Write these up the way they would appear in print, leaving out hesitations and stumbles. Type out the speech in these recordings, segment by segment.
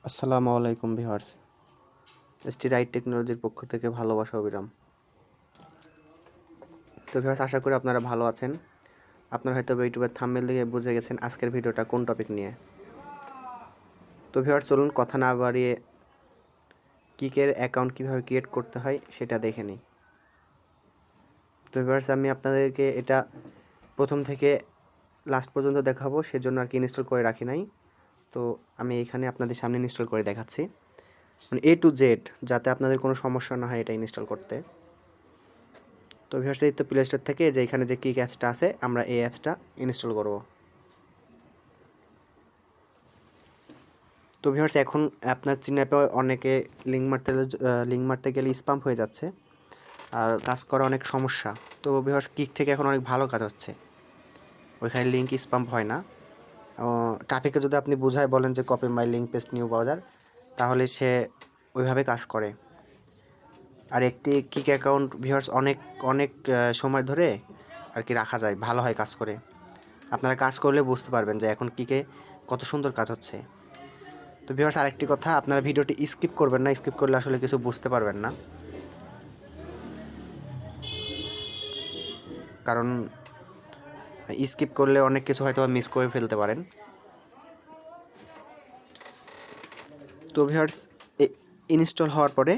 আসসালামু আলাইকুম viewers. ST right টেকনোলজির পক্ষ থেকে ভালোবাসা অবিরাম। তো ভিউয়ার্স, আশা করি আপনারা ভালো আছেন। আপনারা হয়তো ইউটিউবের থাম্বনেল দেখে বুঝে গেছেন আজকের ভিডিওটা কোন টপিক নিয়ে। তো ভিউয়ার্স, চলুন কথা না বাড়িয়ে কিকের অ্যাকাউন্ট কীভাবে ক্রিয়েট করতে হয় সেটা দেখে নিই। তো ভিউয়ার্স, আমি আপনাদেরকে এটা প্রথম থেকে লাস্ট পর্যন্ত দেখাবো, সেজন্য আর কি ইনস্টল করে রাখি নাই। তো আমি এখানে আপনাদের সামনে ইনস্টল করে দেখাচ্ছি, মানে A to Z, যাতে আপনাদের কোনো সমস্যা না হয় এটা ইনস্টল করতে। তো ভিউয়ার্স, এই তো প্লে স্টোর থেকে যে এখানে যে কিক অ্যাপসটা আছে, আমরা এই অ্যাপসটা ইনস্টল করব। তো ভিউয়ার্স, এখন আপনার চিনাপে অনেকে লিঙ্ক মারতে গেলে স্পাম হয়ে যাচ্ছে আর কাজ করা অনেক সমস্যা। তো ভিউয়ার্স, কিক থেকে এখন অনেক ভালো কাজ হচ্ছে, ওইখানে লিঙ্ক স্পাম হয় না। ট্রাফিকে যদি আপনি বুঝায় বলেন যে copy my link paste new browser, তাহলে সে ওইভাবে কাজ করে। আর একটি কিক অ্যাকাউন্ট ভিউয়ার্স অনেক অনেক সময় ধরে আর কি রাখা যায়, ভালো হয় কাজ করে। আপনারা কাজ করলে বুঝতে পারবেন যে এখন কিকে কত সুন্দর কাজ হচ্ছে। তো ভিউয়ার্স, আরেকটি কথা, আপনারা ভিডিওটি স্কিপ করবেন না, স্কিপ করলে আসলে কিছু বুঝতে পারবেন না, কারণ স্কিপ করলে অনেক কিছু হয়তো মিস করে ফেলতে পারেন। তো ভিউয়ার্স, ইনস্টল হওয়ার পরে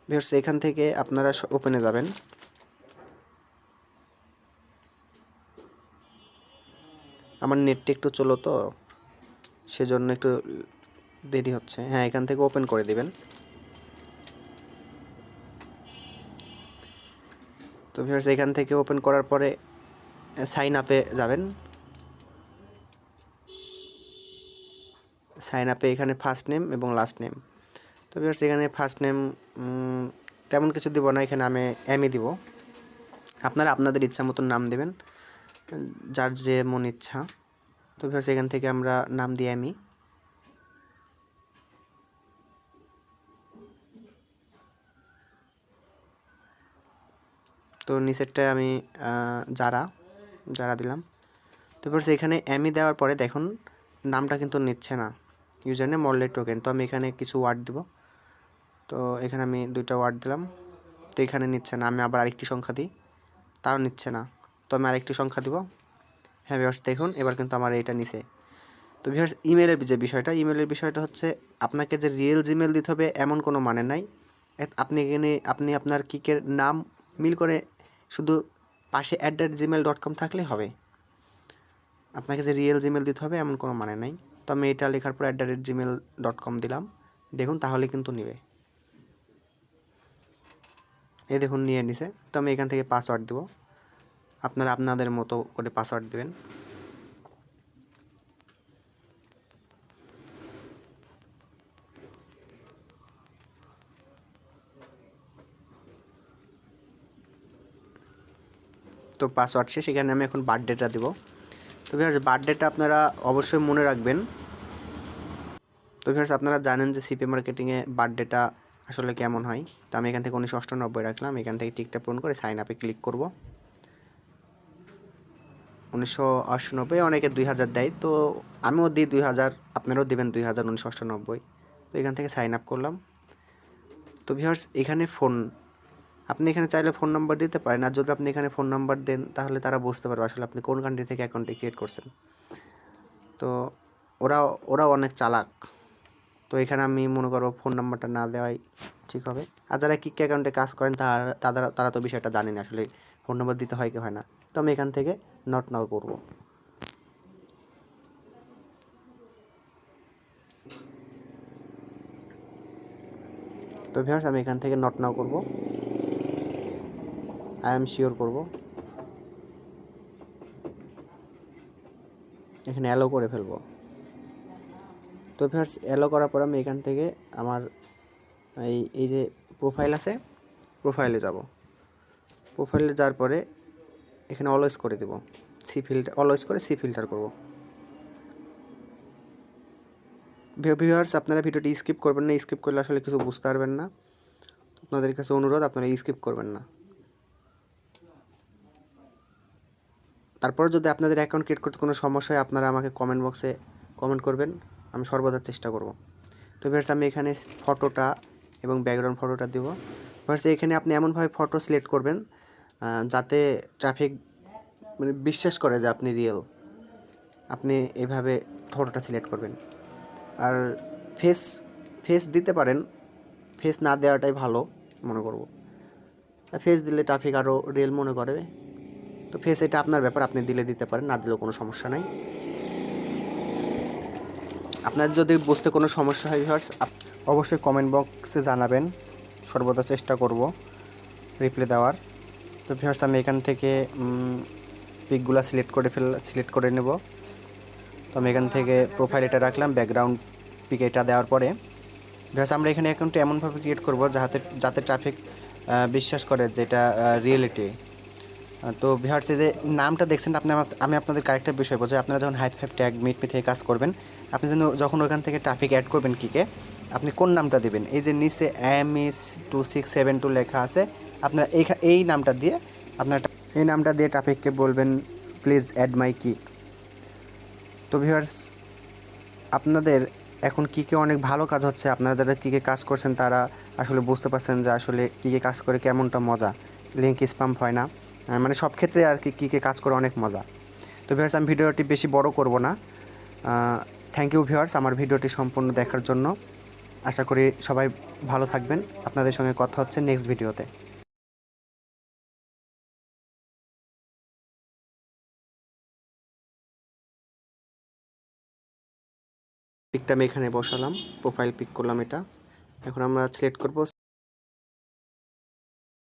ভিউয়ার্স এখান থেকে আপনারা ওপেনে যাবেন। আমার নেটটা একটু চলো, তো সেজন্য একটু দেরি হচ্ছে। হ্যাঁ, এখান থেকে ওপেন করে দিবেন। তো ভিউয়ার্স, এখান থেকে ওপেন করার পরে সাইন আপে যাবেন। সাইন আপে এখানে ফার্স্ট নেম এবং লাস্ট নেম। তো ভিউয়ার্স, এখানে ফার্স্ট নেম তেমন কিছু দিব না, এখানে আমি এমই দিব। আপনারা আপনাদের ইচ্ছা মতন নাম দেবেন, যার যে মন ইচ্ছা। তো ভিউয়ার্স, এখান থেকে আমরা নাম দিই এমই। তো নিচেরটায় আমি যারা যারা দিলাম। তো ভিউয়ার্স, এখানে এমই দেওয়ার পরে দেখুন নামটা কিন্তু নিচ্ছে না, ইউজার নেম অলরেডি টোকেন। তো আমি এখানে কিছু ওয়ার্ড দিব। তো এখানে আমি 2টা ওয়ার্ড দিলাম। তো এখানে নিচ্ছে না, আমি আবার আরেকটি সংখ্যা দিই, তাও নিচ্ছে না। তো আমি আরেকটি সংখ্যা দিব। হ্যাঁ ভিউয়ার্স, দেখুন এবার কিন্তু আমার এইটা নিছে। তো ভিউয়ার্স, ইমেলের যে বিষয়টা হচ্ছে, আপনাকে যে রিয়েল জিমেল দিতে হবে এমন কোনো মানে নাই। আপনি এখানে আপনার কিকের নাম মিল করে শুধু পাশে @gmail.com থাকলেই হবে। আপনাকে যে রিয়েল জিমেল দিতে হবে এমন কোনো মানে নাই। তো আমি এটা লেখার পর @gmail.com দিলাম, দেখুন তাহলে কিন্তু নেবে। এই দেখুন নিয়ে নিছে। তো আমি এখান থেকে পাসওয়ার্ড দেব, আপনারা আপনাদের মতো করে পাসওয়ার্ড দেবেন। তো পাসওয়ার্ড শেষ, এখানে আমি এখন বার্থডেটা দেব। তো ভিউয়ার্স, বার্থডেটা আপনারা অবশ্যই মনে রাখবেন। তো ভিউয়ার্স, আপনারা জানেন যে সিপিএ মার্কেটিংয়ে বার্থডেটা আসলে কেমন হয়। তো আমি এখান থেকে 1998 রাখলাম, এখান থেকে টিকটা পূরণ করে সাইন আপে ক্লিক করব। 1998, অনেকে 2000 দেয়, তো আমিও দিই 2000, আপনারাও দেবেন 2000, 1998। তো এখান থেকে সাইন আপ করলাম। তো ভিউয়ার্স, এখানে আপনি এখানে চাইলে ফোন নাম্বার দিতে পারেন, আর যদি আপনি এখানে ফোন নাম্বার দেন তাহলে তারা বুঝতে পারবে আসলে আপনি কোন কান্ট্রি থেকে অ্যাকাউন্টটি ক্রিয়েট করছেন। তো ওরা ওরা অনেক চালাক। তো এখানে আমি মনে করব ফোন নাম্বারটা না দেওয়াই ঠিক হবে। আর যারা কিক অ্যাকাউন্টে কাজ করেন তারা তো বিষয়টা জানেন আসলে ফোন নাম্বার দিতে হয় কি হয় না। তো আমি এখান থেকে নট নাও করব। তো ভিউয়ার্স, আমি এখান থেকে নট নাও করব, আই এম শিওর করব, এখানে অ্যালো করে ফেলবো। তো ভিউয়ার্স, অ্যালো করার পর আমি এখান থেকে আমার এই যে প্রোফাইল আছে, প্রোফাইলে যাব। প্রোফাইলে যাওয়ার পরে এখানে অলওয়েজ করে দেব, অলওয়েজ করে সি ফিল্টার করব। ভিউয়ার্স, আপনারা ভিডিওটি স্কিপ করবেন না, স্কিপ করলে আসলে কিছু বুঝতে পারবেন না। আপনাদের কাছে অনুরোধ, আপনারা স্কিপ করবেন না। তারপর যদি আপনাদের অ্যাকাউন্ট ক্রিয়েট করতে কোনো সমস্যা হয় আপনারা আমাকে কমেন্ট বক্সে কমেন্ট করবেন, আমি সর্বদা চেষ্টা করব। তো ভিউয়ার্স আমি এখানে ফটোটা এবং ব্যাকগ্রাউন্ড ফটোটা দেব। ভিউয়ার্স এখানে আপনি এমনভাবে ফটো সিলেক্ট করবেন যাতে ট্রাফিক মানে বিশ্বাস করে যে আপনি রিয়েল। আপনি এইভাবে ফটোটা সিলেক্ট করবেন। আর ফেস ফেস দিতে পারেন, ফেস না দেওয়াটাই ভালো মনে করব। ফেস দিলে ট্রাফিক আরও রিয়েল মনে করবে। তো ফেস এটা আপনার ব্যাপার, আপনি দিলে দিতে পারেন, না দিলেও কোনো সমস্যা নাই। আপনার যদি বুঝতে কোনো সমস্যা হয় ভিউয়ার্স অবশ্যই কমেন্ট বক্সে জানাবেন, সর্বদা চেষ্টা করব রিপ্লাই দেওয়ার। তো ভিউয়ার্স আমি এখান থেকে পিকগুলো সিলেক্ট করে নেব। তো আমি এখান থেকে প্রোফাইল এটা রাখলাম, ব্যাকগ্রাউন্ড পিক এটা দেওয়ার পরে ভিউয়ার্স আমরা এখানে অ্যাকাউন্টটা এমনভাবে ক্রিয়েট করব যাতে ট্রাফিক বিশ্বাস করে যেটা রিয়েলিটি। তো ভিউয়ার্স এই যে নামটা দেখছেন আমি আপনাদের আরেকটা বিষয় বলছি, আপনারা যখন হাই5 ট্যাগ মিট মি থেকে কাজ করবেন, আপনি যখন ওখান থেকে ট্রাফিক অ্যাড করবেন কিকে, আপনি কোন নামটা দেবেন, এই যে নিচে MS2672 লেখা আছে, আপনারা এই নামটা দিয়ে এই নামটা দিয়ে ট্রাফিককে বলবেন প্লিজ অ্যাড মাই কি। তো ভিউয়ার্স আপনাদের এখন কিকে অনেক ভালো কাজ হচ্ছে, আপনারা যারা কিকে কাজ করছেন তারা আসলে বুঝতে পারছেন যে আসলে কিকে কাজ করে কেমনটা মজা, লিঙ্ক স্প্যাম হয় না, মানে সব ক্ষেত্রে আর কি কিকে কাজ করে অনেক মজা। তো ভিউয়ার্স আমি ভিডিওটি বেশি বড় করব না। থ্যাংক ইউ ভিউয়ার্স আমার ভিডিওটি সম্পূর্ণ দেখার জন্য। আশা করি সবাই ভালো থাকবেন। আপনাদের সঙ্গে কথা হচ্ছে নেক্সট ভিডিওতে। পিকটা আমি এখানে বসালাম, প্রোফাইল পিক করলাম এটা। এখন আমরা সিলেক্ট করব